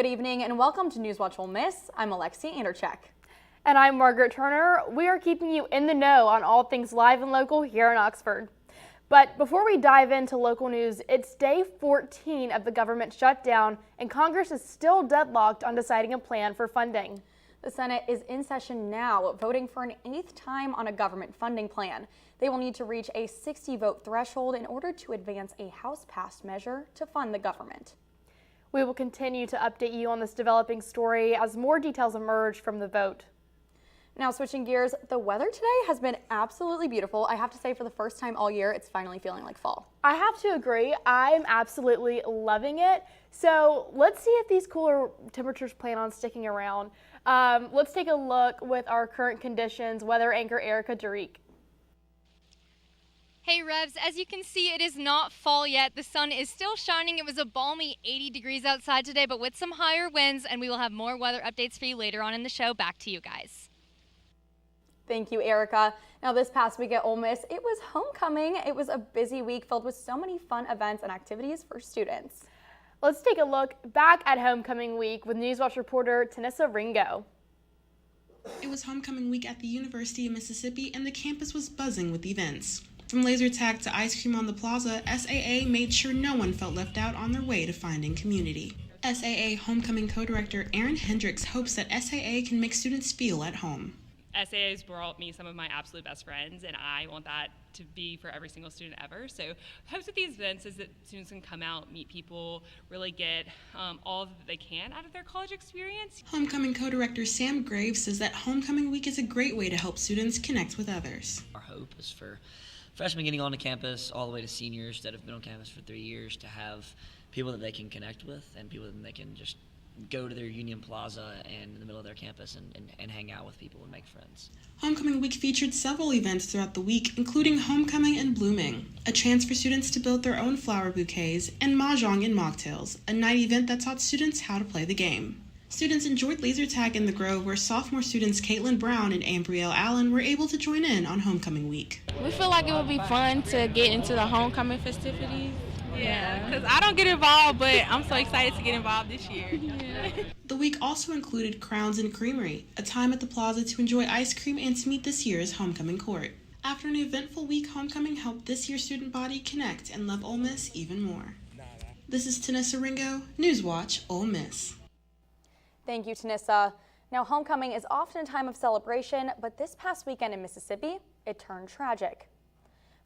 Good evening and welcome to NewsWatch Ole Miss. I'm Alexi Anderchek. And I'm Margaret Turner. We are keeping you in the know on all things live and local here in Oxford. But before we dive into local news, it's day 14 of the government shutdown and Congress is still deadlocked on deciding a plan for funding. The Senate is in session now, voting for an 8th time on a government funding plan. They will need to reach a 60-vote threshold in order to advance a House-passed measure to fund the government. We will continue to update you on this developing story as more details emerge from the vote. Now switching gears, the weather today has been absolutely beautiful. I have to say for the first time all year, it's finally feeling like fall. I have to agree. I'm absolutely loving it. So let's see if these cooler temperatures plan on sticking around. Let's take a look with our current conditions. Weather anchor Erica Derek. Hey Revs, as you can see, it is not fall yet. The sun is still shining. It was a balmy 80 degrees outside today, but with some higher winds, and we will have more weather updates for you later on in the show. Back to you guys. Thank you, Erica. Now this past week at Ole Miss, it was homecoming. It was a busy week filled with so many fun events and activities for students. Let's take a look back at homecoming week with NewsWatch reporter Tanissa Ringo. It was homecoming week at the University of Mississippi and the campus was buzzing with events. From laser tag to ice cream on the plaza, SAA made sure no one felt left out on their way to finding community. SAA Homecoming Co-Director Erin Hendricks hopes that SAA can make students feel at home. SAA has brought me some of my absolute best friends, and I want that to be for every single student ever. So hopes with these events is that students can come out, meet people, really get all that they can out of their college experience. Homecoming Co-Director Sam Graves says that Homecoming Week is a great way to help students connect with others. Our hope is for freshmen getting onto campus all the way to seniors that have been on campus for 3 years to have people that they can connect with and people that they can just go to their Union Plaza and in the middle of their campus and hang out with people and make friends. Homecoming Week featured several events throughout the week, including Homecoming and Blooming, a chance for students to build their own flower bouquets, and Mahjong and Mocktails, a night event that taught students how to play the game. Students enjoyed laser tag in the Grove, where sophomore students Caitlin Brown and Ambrielle Allen were able to join in on Homecoming Week. We feel like it would be fun to get into the homecoming festivities. Yeah, because I don't get involved, but I'm so excited to get involved this year. Yeah. The week also included Crowns and Creamery, a time at the plaza to enjoy ice cream and to meet this year's homecoming court. After an eventful week, homecoming helped this year's student body connect and love Ole Miss even more. This is Tanissa Ringo, NewsWatch Ole Miss. Thank you, Tanissa. Now, homecoming is often a time of celebration, but this past weekend in Mississippi, it turned tragic.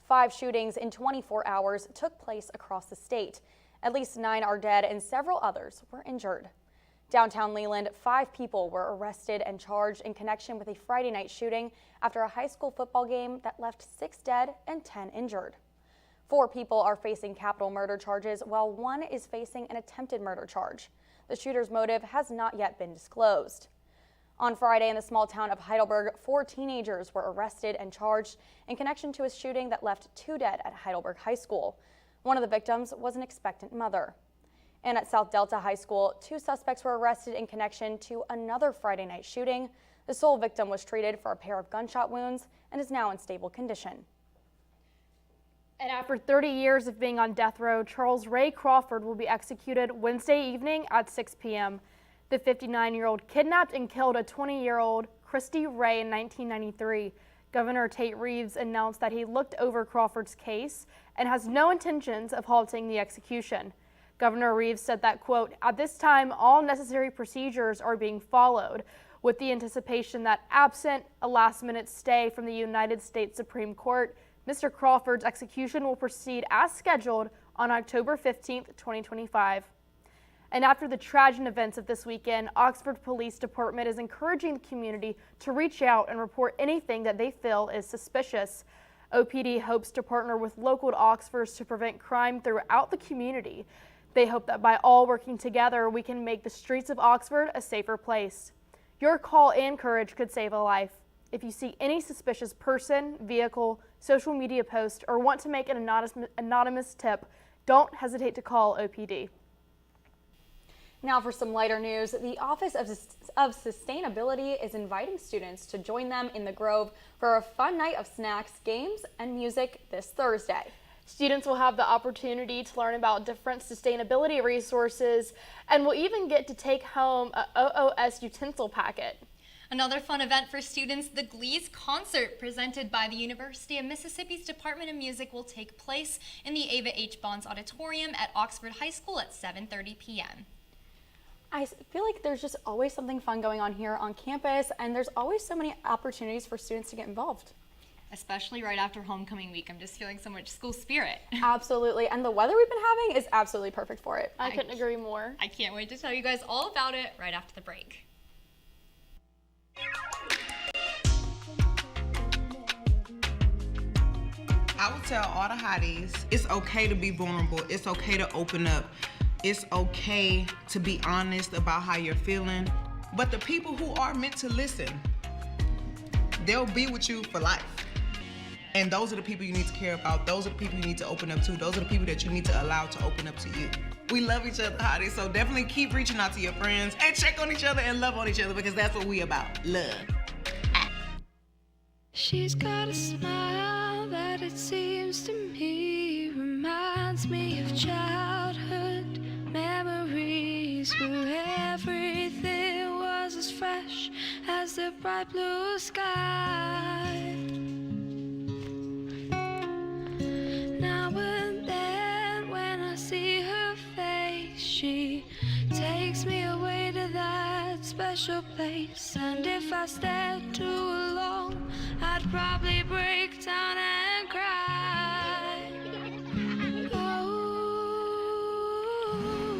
5 shootings in 24 hours took place across the state. At least 9 are dead and several others were injured. Downtown Leland, 5 people were arrested and charged in connection with a Friday night shooting after a high school football game that left 6 dead and 10 injured. 4 people are facing capital murder charges, while 1 is facing an attempted murder charge. The shooter's motive has not yet been disclosed. On Friday in the small town of Heidelberg, 4 teenagers were arrested and charged in connection to a shooting that left 2 dead at Heidelberg High School. One of the victims was an expectant mother. And at South Delta High School, 2 suspects were arrested in connection to another Friday night shooting. The sole victim was treated for a pair of gunshot wounds and is now in stable condition. And after 30 years of being on death row, Charles Ray Crawford will be executed Wednesday evening at 6 p.m. The 59-year-old kidnapped and killed a 20-year-old Christy Ray in 1993. Governor Tate Reeves announced that he looked over Crawford's case and has no intentions of halting the execution. Governor Reeves said that, quote, "At this time, all necessary procedures are being followed, with the anticipation that absent a last-minute stay from the United States Supreme Court, Mr. Crawford's execution will proceed as scheduled on October 15, 2025. And after the tragic events of this weekend, Oxford Police Department is encouraging the community to reach out and report anything that they feel is suspicious. OPD hopes to partner with local Oxfords to prevent crime throughout the community. They hope that by all working together, we can make the streets of Oxford a safer place. Your call and courage could save a life. If you see any suspicious person, vehicle, social media post, or want to make an anonymous tip, don't hesitate to call OPD. Now for some lighter news, the Office of Sustainability is inviting students to join them in the Grove for a fun night of snacks, games, and music this Thursday. Students will have the opportunity to learn about different sustainability resources and will even get to take home a OOS utensil packet. Another fun event for students, the Glees concert presented by the University of Mississippi's Department of Music will take place in the Ava H. Bonds Auditorium at Oxford High School at 7:30 p.m. I feel like there's just always something fun going on here on campus, and there's always so many opportunities for students to get involved. Especially right after homecoming week. I'm just feeling so much school spirit. Absolutely, and the weather we've been having is absolutely perfect for it. I couldn't agree more. I can't wait to tell you guys all about it right after the break. I would tell all the hotties, it's okay to be vulnerable. It's okay to open up. It's okay to be honest about how you're feeling. But the people who are meant to listen, they'll be with you for life. And those are the people you need to care about. Those are the people you need to open up to. Those are the people that you need to allow to open up to you. We love each other, hotties, so definitely keep reaching out to your friends and check on each other and love on each other, because that's what we about, love. She's got a smile that it seems to me reminds me of childhood memories where everything was as fresh as the bright blue sky. Now and then when I see her face, she takes me away to that special place. And if I stay too long, I'd probably break down and cry. Oh,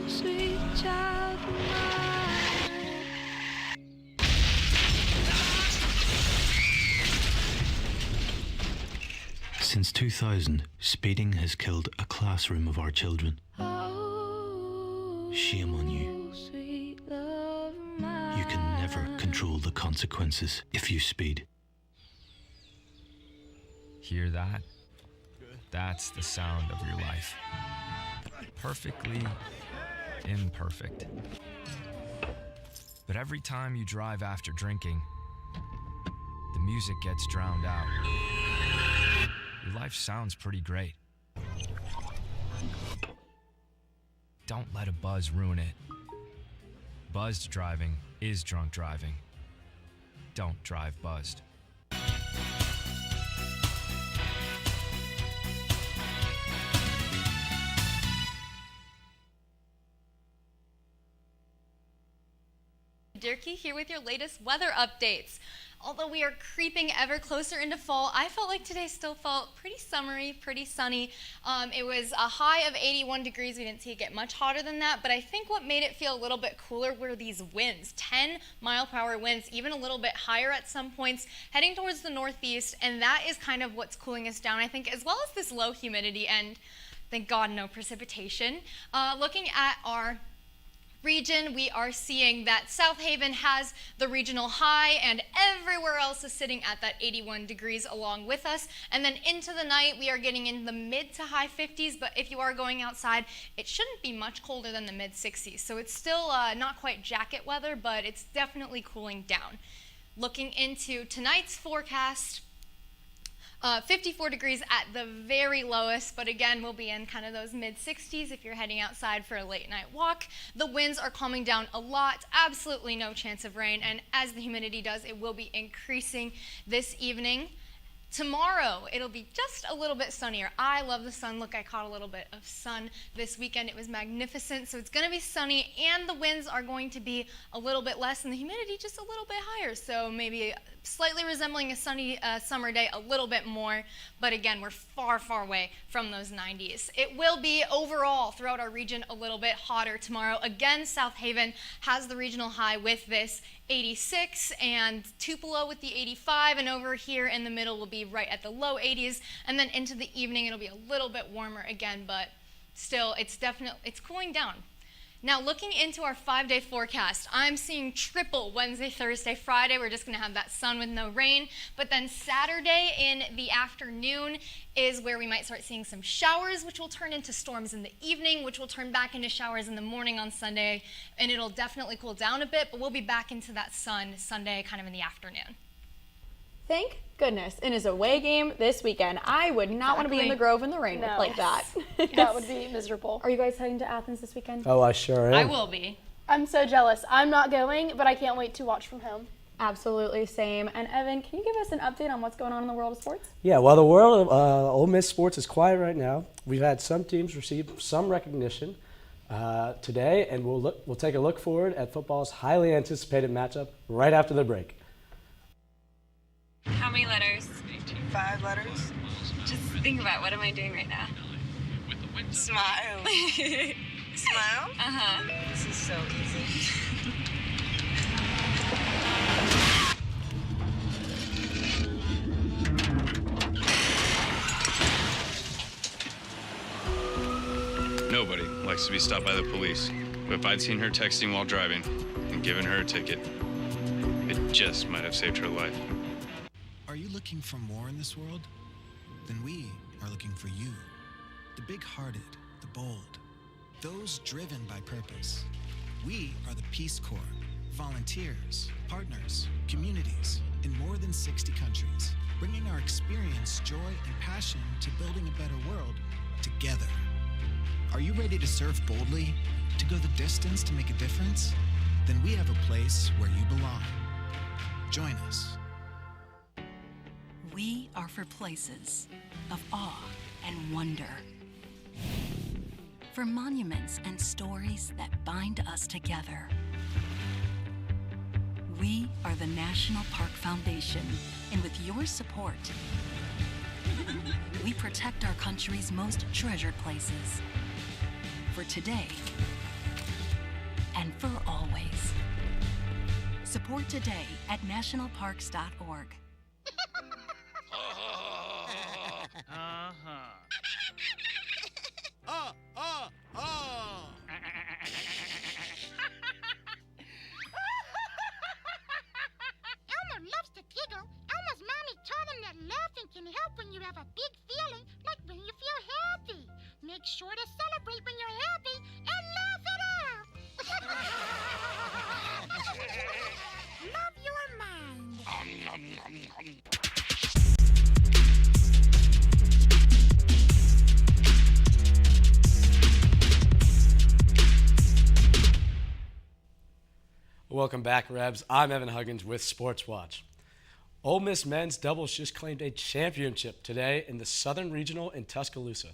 sweet child of mine. Since 2000, speeding has killed a classroom of our children. Oh, shame on you. sweet love of mine. You can never control the consequences if you speed. Hear that? That's the sound of your life. Perfectly imperfect. But every time you drive after drinking, the music gets drowned out. Your life sounds pretty great. Don't let a buzz ruin it. Buzzed driving is drunk driving. Don't drive buzzed. Dirkie here with your latest weather updates. Although we are creeping ever closer into fall, I felt like today still felt pretty summery, pretty sunny. It was a high of 81 degrees. We didn't see it get much hotter than that, but I think what made it feel a little bit cooler were these winds, 10-mile-per-hour winds, even a little bit higher at some points, heading towards the northeast, and that is kind of what's cooling us down, I think, as well as this low humidity and, thank God, no precipitation. Looking at our region, we are seeing that South Haven has the regional high and everywhere else is sitting at that 81 degrees along with us. And then into the night, we are getting in the mid to high 50s, but if you are going outside, it shouldn't be much colder than the mid 60s. So it's still not quite jacket weather, but it's definitely cooling down. Looking into tonight's forecast, 54 degrees at the very lowest, but again, we'll be in kind of those mid-60s if you're heading outside for a late night walk. The winds are calming down a lot, absolutely no chance of rain, and as the humidity does, it will be increasing this evening. Tomorrow, it'll be just a little bit sunnier. I love the sun. Look, I caught a little bit of sun this weekend. It was magnificent. So it's going to be sunny, and the winds are going to be a little bit less, and the humidity just a little bit higher. So maybe slightly resembling a sunny summer day, a little bit more. But again, we're far, far away from those 90s. It will be overall throughout our region a little bit hotter tomorrow. Again, South Haven has the regional high with this 86, and Tupelo with the 85, and over here in the middle will be right at the low 80s, and then into the evening it'll be a little bit warmer again, but still it's cooling down. Now looking into our 5-day forecast, I'm seeing triple Wednesday, Thursday, Friday. We're just going to have that sun with no rain, but then Saturday in the afternoon is where we might start seeing some showers, which will turn into storms in the evening, which will turn back into showers in the morning on Sunday, and it'll definitely cool down a bit, but we'll be back into that sun Sunday kind of in the afternoon. Thank goodness. It is a away game this weekend. I would not want to be in the Grove in the rain No. like that. That would be miserable. Are you guys heading to Athens this weekend? Oh, I sure am. I will be. I'm so jealous. I'm not going, but I can't wait to watch from home. Absolutely same. And Evan, can you give us an update on what's going on in the world of sports? Yeah, well, the world of Ole Miss sports is quiet right now. We've had some teams receive some recognition today, and we'll take a look forward at football's highly anticipated matchup right after the break. How many letters? 5 letters. Just think about, what am I doing right now? Smile. Smile? Uh-huh. This is so easy. Nobody likes to be stopped by the police, but if I'd seen her texting while driving and given her a ticket, it just might have saved her life. Are you looking for more in this world? Then we are looking for you. The big-hearted, the bold, those driven by purpose. We are the Peace Corps, volunteers, partners, communities in more than 60 countries, bringing our experience, joy, and passion to building a better world together. Are you ready to serve boldly, to go the distance to make a difference? Then we have a place where you belong. Join us. We are for places of awe and wonder. For monuments and stories that bind us together. We are the National Park Foundation, and with your support, we protect our country's most treasured places. For today and for always. Support today at nationalparks.org. Elmer loves to giggle. Elmer's mommy taught him that laughing can help when you have a big feeling, like when you feel happy. Make sure to celebrate when you're happy and laugh it out. Love your mind. Welcome back, Rebs. I'm Evan Huggins with Sports Watch. Ole Miss men's doubles just claimed a championship today in the Southern Regional in Tuscaloosa.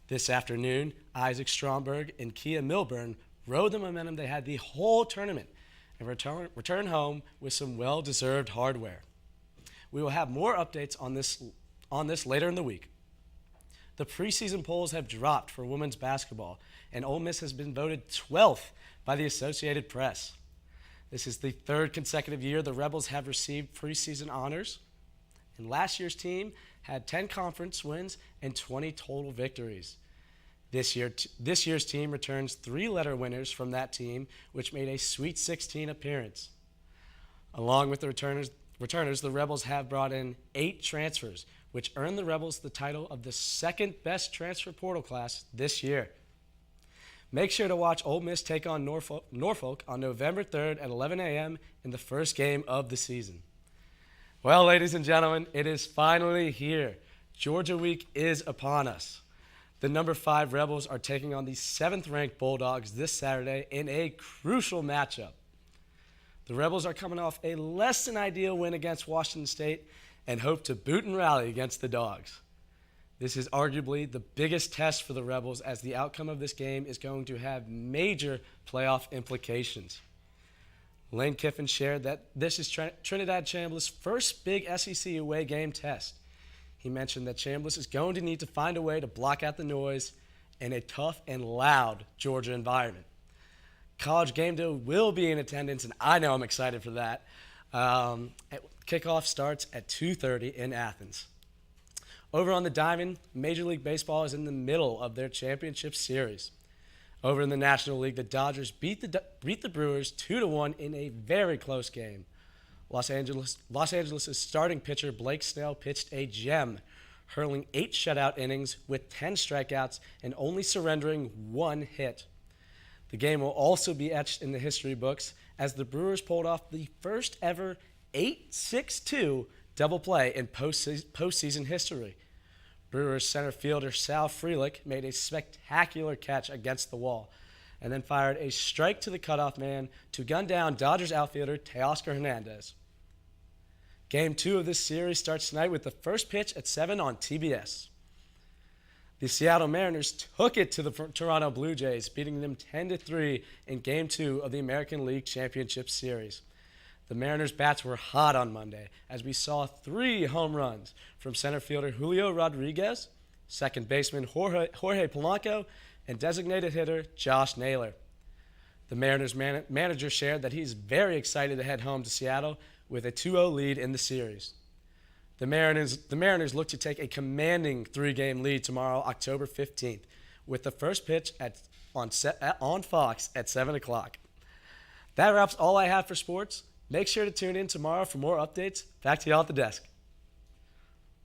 This afternoon, Isaac Stromberg and Kia Milburn rode the momentum they had the whole tournament and return home with some well-deserved hardware. We will have more updates on this later in the week. The preseason polls have dropped for women's basketball, and Ole Miss has been voted 12th by the Associated Press. This is the third consecutive year the Rebels have received preseason honors, and last year's team had 10 conference wins and 20 total victories. This year's team returns 3-letter winners from that team, which made a Sweet 16 appearance. Along with the returners, the Rebels have brought in 8 transfers, which earned the Rebels the title of the second best transfer portal class this year. Make sure to watch Ole Miss take on Norfolk on November 3rd at 11 a.m. in the first game of the season. Well, ladies and gentlemen, it is finally here. Georgia Week is upon us. The number 5 Rebels are taking on the 7th-ranked Bulldogs this Saturday in a crucial matchup. The Rebels are coming off a less-than-ideal win against Washington State and hope to boot and rally against the Dogs. This is arguably the biggest test for the Rebels, as the outcome of this game is going to have major playoff implications. Lane Kiffin shared that this is Trinidad Chambliss' first big SEC away game test. He mentioned that Chambliss is going to need to find a way to block out the noise in a tough and loud Georgia environment. College Game Day will be in attendance, and I know I'm excited for that. Kickoff starts at 2:30 in Athens. Over on the Diamond, Major League Baseball is in the middle of their championship series. Over in the National League, the Dodgers beat the Brewers 2-1 in a very close game. Los Angeles' starting pitcher Blake Snell pitched a gem, hurling 8 shutout innings with 10 strikeouts and only surrendering 1 hit. The game will also be etched in the history books as the Brewers pulled off the first ever 8-6-2 double play in postseason history. Brewers center fielder Sal Frelick made a spectacular catch against the wall and then fired a strike to the cutoff man to gun down Dodgers outfielder Teoscar Hernandez. Game 2 of this series starts tonight with the first pitch at 7 on TBS. The Seattle Mariners took it to the Toronto Blue Jays, beating them 10-3 in Game 2 of the American League Championship Series. The Mariners' bats were hot on Monday, as we saw 3 home runs from center fielder Julio Rodriguez, second baseman Jorge Polanco, and designated hitter Josh Naylor. The Mariners manager shared that he's very excited to head home to Seattle with a 2-0 lead in the series. The Mariners look to take a commanding 3-game lead tomorrow, October 15th, with the first pitch on Fox at 7 o'clock. That wraps all I have for sports. Make sure to tune in tomorrow for more updates. Back to y'all at the desk.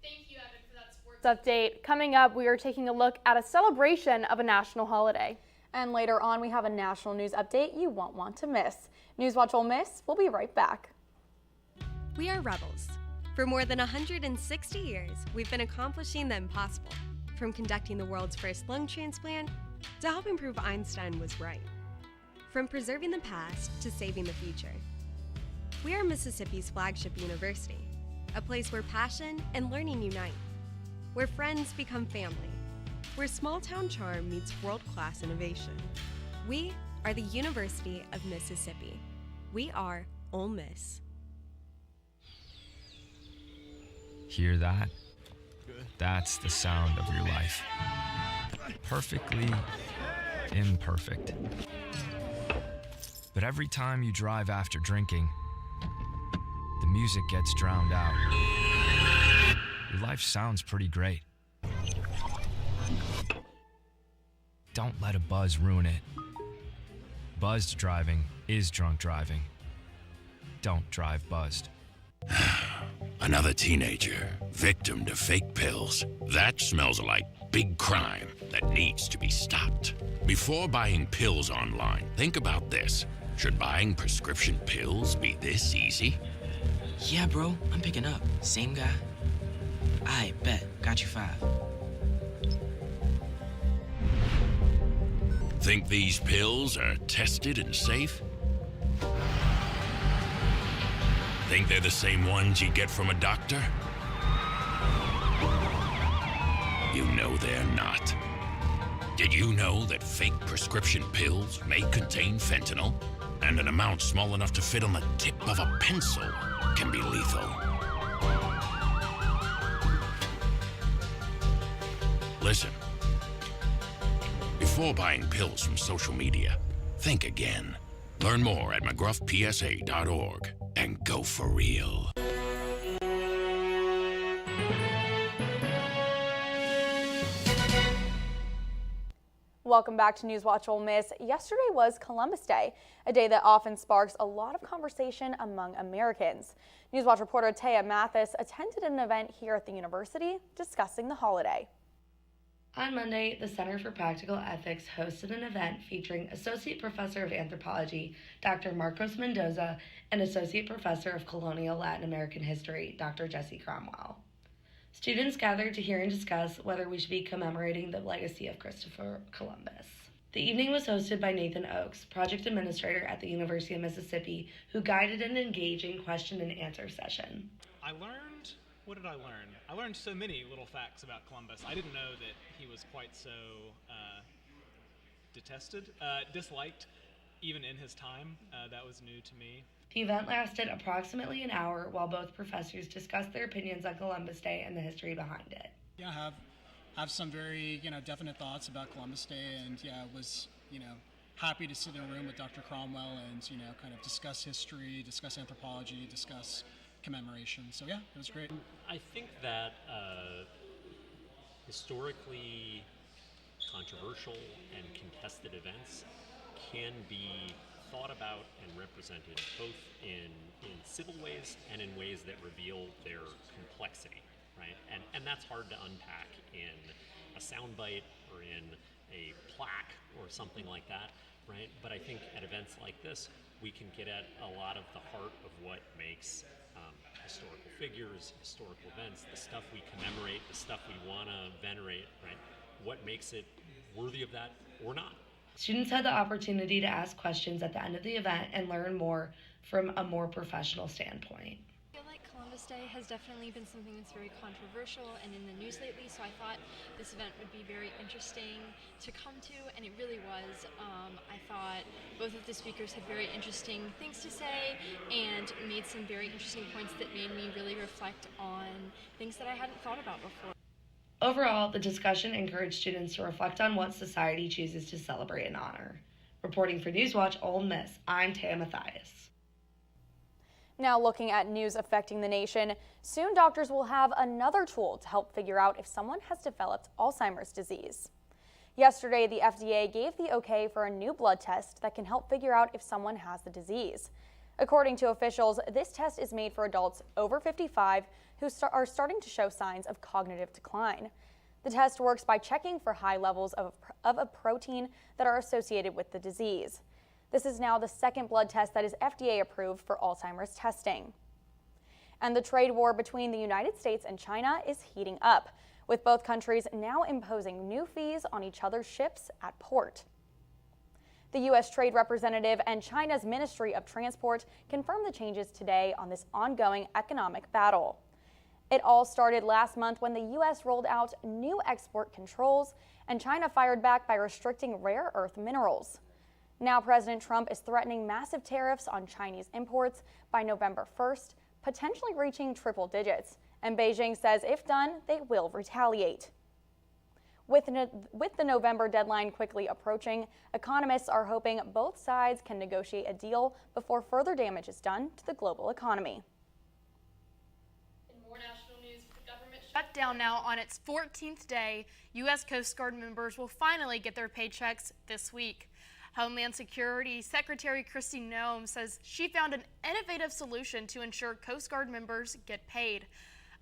Thank you, Evan, for that sports update. Coming up, we are taking a look at a celebration of a national holiday. And later on, we have a national news update you won't want to miss. NewsWatch Ole Miss, we'll be right back. We are rebels. For more than 160 years, we've been accomplishing the impossible, from conducting the world's first lung transplant to helping prove Einstein was right. From preserving the past to saving the future. We are Mississippi's flagship university, a place where passion and learning unite, where friends become family, where small-town charm meets world-class innovation. We are the University of Mississippi. We are Ole Miss. Hear that? That's the sound of your life. Perfectly imperfect. But every time you drive after drinking, the music gets drowned out. Your life sounds pretty great. Don't let a buzz ruin it. Buzzed driving is drunk driving. Don't drive buzzed. Another teenager, victim to fake pills. That smells like big crime that needs to be stopped. Before buying pills online, think about this. Should buying prescription pills be this easy? Yeah, bro, I'm picking up. Same guy. I bet. Got you 5. Think these pills are tested and safe? Think they're the same ones you get from a doctor? You know they're not. Did you know that fake prescription pills may contain fentanyl? And an amount small enough to fit on the tip of a pencil can be lethal. Listen, before buying pills from social media, think again. Learn more at mcgruffpsa.org and go for real. Welcome back to NewsWatch Ole Miss. Yesterday was Columbus Day, a day that often sparks a lot of conversation among Americans. NewsWatch reporter Taya Mathis attended an event here at the university discussing the holiday. On Monday, the Center for Practical Ethics hosted an event featuring Associate Professor of Anthropology, Dr. Marcos Mendoza, and Associate Professor of Colonial Latin American History, Dr. Jesse Cromwell. Students gathered to hear and discuss whether we should be commemorating the legacy of Christopher Columbus. The evening was hosted by Nathan Oakes, Project Administrator at the University of Mississippi, who guided an engaging question and answer session. What did I learn? I learned so many little facts about Columbus. I didn't know that he was quite so disliked, even in his time. That was new to me. The event lasted approximately an hour while both professors discussed their opinions on Columbus Day and the history behind it. Yeah, I have some very, definite thoughts about Columbus Day, and was, happy to sit in a room with Dr. Cromwell and, kind of discuss history, discuss anthropology, discuss commemoration. So yeah, it was great. I think that historically controversial and contested events can be thought about and represented both in civil ways and in ways that reveal their complexity, right? And that's hard to unpack in a soundbite or in a plaque or something like that, right? But I think at events like this, we can get at a lot of the heart of what makes historical figures, historical events, the stuff we commemorate, the stuff we want to venerate, right? What makes it worthy of that or not? Students had the opportunity to ask questions at the end of the event and learn more from a more professional standpoint. I feel like Columbus Day has definitely been something that's very controversial and in the news lately, so I thought this event would be very interesting to come to, and it really was. I thought both of the speakers had very interesting things to say and made some very interesting points that made me really reflect on things that I hadn't thought about before. Overall, the discussion encouraged students to reflect on what society chooses to celebrate and honor. Reporting for NewsWatch Ole Miss, I'm Taya Mathias. Now looking at news affecting the nation, soon doctors will have another tool to help figure out if someone has developed Alzheimer's disease. Yesterday, the FDA gave the okay for a new blood test that can help figure out if someone has the disease. According to officials, this test is made for adults over 55 who are starting to show signs of cognitive decline. The test works by checking for high levels of a protein that are associated with the disease. This is now the second blood test that is FDA approved for Alzheimer's testing. And the trade war between the United States and China is heating up, with both countries now imposing new fees on each other's ships at port. The U.S. Trade Representative and China's Ministry of Transport confirmed the changes today on this ongoing economic battle. It all started last month when the U.S. rolled out new export controls and China fired back by restricting rare earth minerals. Now President Trump is threatening massive tariffs on Chinese imports by November 1st, potentially reaching triple digits, and Beijing says if done, they will retaliate. With the November deadline quickly approaching, economists are hoping both sides can negotiate a deal before further damage is done to the global economy. In more national news, with the government shut down now on its 14th day, U.S. Coast Guard members will finally get their paychecks this week. Homeland Security Secretary Kristi Noem says she found an innovative solution to ensure Coast Guard members get paid.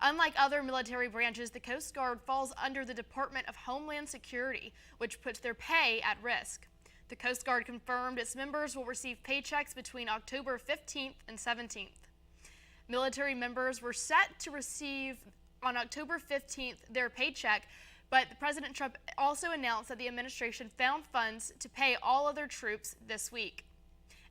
Unlike other military branches, the Coast Guard falls under the Department of Homeland Security, which puts their pay at risk. The Coast Guard confirmed its members will receive paychecks between October 15th and 17th. Military members were set to receive on October 15th their paycheck, but President Trump also announced that the administration found funds to pay all other troops this week.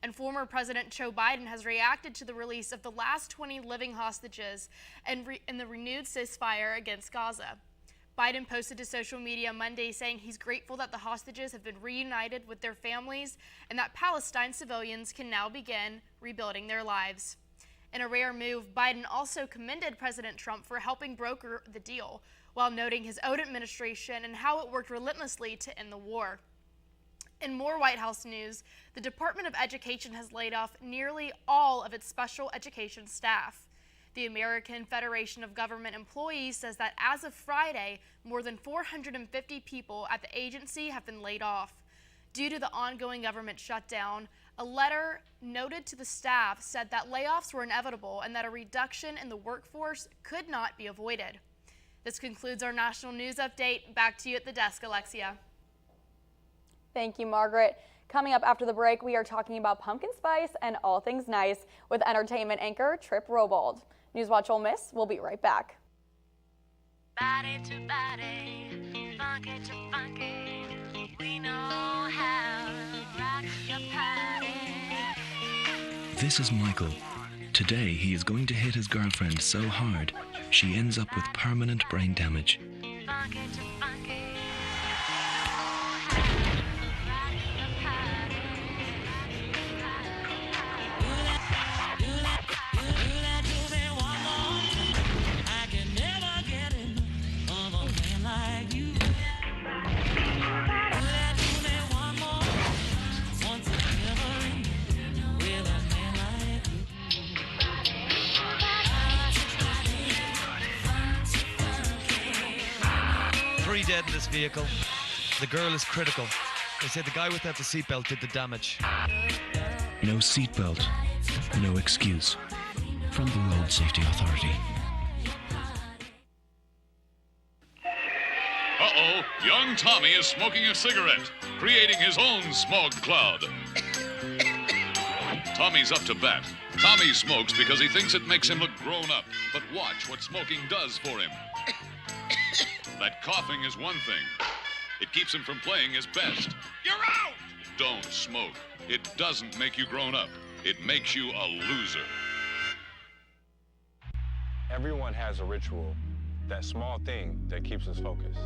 And former President Joe Biden has reacted to the release of the last 20 living hostages and the renewed ceasefire against Gaza. Biden posted to social media Monday saying he's grateful that the hostages have been reunited with their families and that Palestine civilians can now begin rebuilding their lives. In a rare move, Biden also commended President Trump for helping broker the deal, while noting his own administration and how it worked relentlessly to end the war. In more White House news, the Department of Education has laid off nearly all of its special education staff. The American Federation of Government Employees says that as of Friday, more than 450 people at the agency have been laid off. Due to the ongoing government shutdown, a letter noted to the staff said that layoffs were inevitable and that a reduction in the workforce could not be avoided. This concludes our national news update. Back to you at the desk, Alexia. Thank you, Margaret. Coming up after the break, we are talking about pumpkin spice and all things nice with entertainment anchor Trip Robold. NewsWatch Ole Miss, we'll be right back. Body to body, funky to funky, we know how to rock your party. This is Michael. Today, he is going to hit his girlfriend so hard, she ends up with permanent brain damage. Funky to funky. Dead in this vehicle. The girl is critical. They say the guy without the seatbelt did the damage. No seatbelt, no excuse. From the Road Safety Authority. Uh-oh, young Tommy is smoking a cigarette, creating his own smog cloud. Tommy's up to bat, Tommy smokes because he thinks it makes him look grown up. But watch what smoking does for him. That coughing is one thing. It keeps him from playing his best. You're out! Don't smoke. It doesn't make you grown up. It makes you a loser. Everyone has a ritual, that small thing that keeps us focused.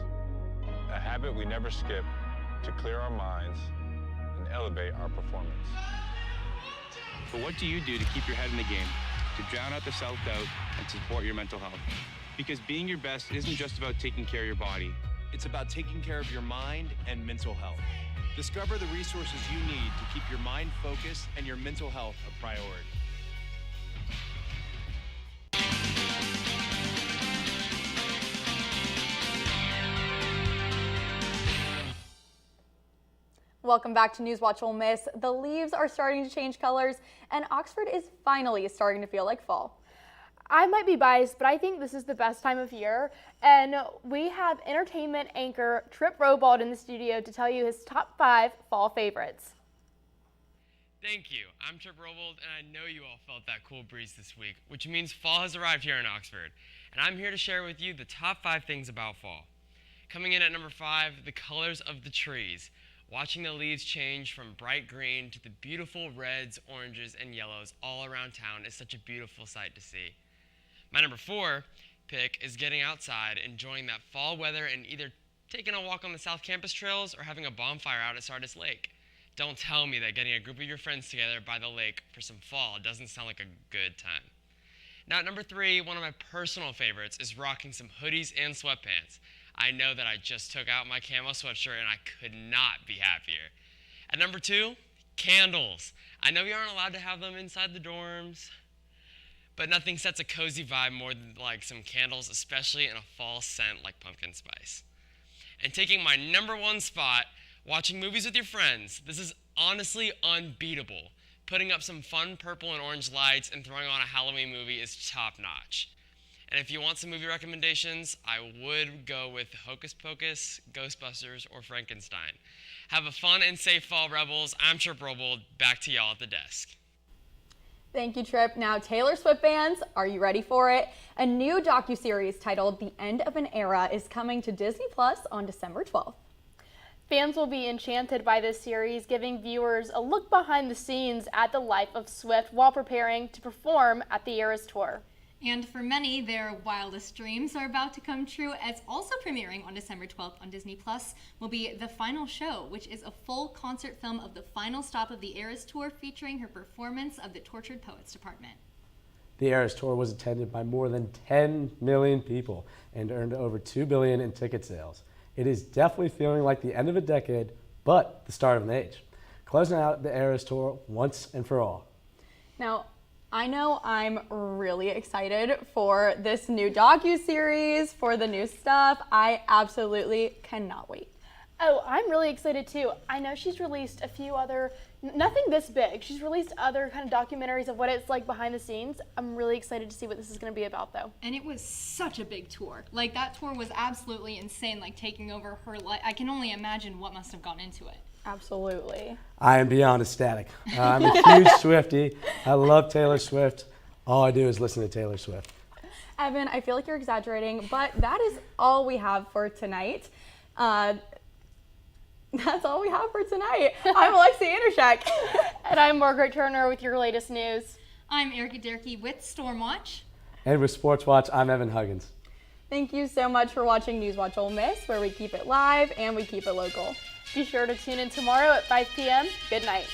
A habit we never skip to clear our minds and elevate our performance. But what do you do to keep your head in the game, to drown out the self-doubt and to support your mental health? Because being your best isn't just about taking care of your body. It's about taking care of your mind and mental health. Discover the resources you need to keep your mind focused and your mental health a priority. Welcome back to NewsWatch Ole Miss. The leaves are starting to change colors, and Oxford is finally starting to feel like fall. I might be biased, but I think this is the best time of year, and we have entertainment anchor Trip Robald in the studio to tell you his top 5 fall favorites. Thank you. I'm Trip Robald, and I know you all felt that cool breeze this week, which means fall has arrived here in Oxford, and I'm here to share with you the top 5 things about fall. Coming in at number 5, the colors of the trees. Watching the leaves change from bright green to the beautiful reds, oranges, and yellows all around town is such a beautiful sight to see. My number 4 pick is getting outside, enjoying that fall weather, and either taking a walk on the South Campus trails or having a bonfire out at Sardis Lake. Don't tell me that getting a group of your friends together by the lake for some fall doesn't sound like a good time. Now at number 3, one of my personal favorites is rocking some hoodies and sweatpants. I know that I just took out my camo sweatshirt and I could not be happier. At number 2, candles. I know we aren't allowed to have them inside the dorms, but nothing sets a cozy vibe more than like some candles, especially in a fall scent like pumpkin spice. And taking my number 1 spot, watching movies with your friends. This is honestly unbeatable. Putting up some fun purple and orange lights and throwing on a Halloween movie is top notch. And if you want some movie recommendations, I would go with Hocus Pocus, Ghostbusters, or Frankenstein. Have a fun and safe fall, Rebels. I'm Trip Robald. Back to y'all at the desk. Thank you, Trip. Now, Taylor Swift fans, are you ready for it? A new docuseries titled The End of an Era is coming to Disney Plus on December 12th. Fans will be enchanted by this series, giving viewers a look behind the scenes at the life of Swift while preparing to perform at the Eras Tour. And for many, their wildest dreams are about to come true, as also premiering on December 12th on Disney Plus will be The Final Show, which is a full concert film of the final stop of the Eras Tour featuring her performance of the Tortured Poets Department. The Eras Tour was attended by more than 10 million people and earned over $2 billion in ticket sales. It is definitely feeling like the end of a decade, but the start of an age. Closing out the Eras Tour once and for all. Now, I know I'm really excited for this new docuseries, for the new stuff. I absolutely cannot wait. Oh, I'm really excited too. I know she's released a few other, nothing this big. She's released other kind of documentaries of what it's like behind the scenes. I'm really excited to see what this is going to be about though. And it was such a big tour. Like, that tour was absolutely insane, like taking over her life. I can only imagine what must have gone into it. Absolutely. I am beyond ecstatic. I'm a huge Swiftie. I love Taylor Swift. All I do is listen to Taylor Swift. Evan, I feel like you're exaggerating, but that is all we have for tonight. That's all we have for tonight. I'm Alexi Andershek. And I'm Margaret Turner with your latest news. I'm Erica Derkey with Stormwatch. And with Sports Watch, I'm Evan Huggins. Thank you so much for watching NewsWatch Ole Miss, where we keep it live and we keep it local. Be sure to tune in tomorrow at 5 p.m. Good night.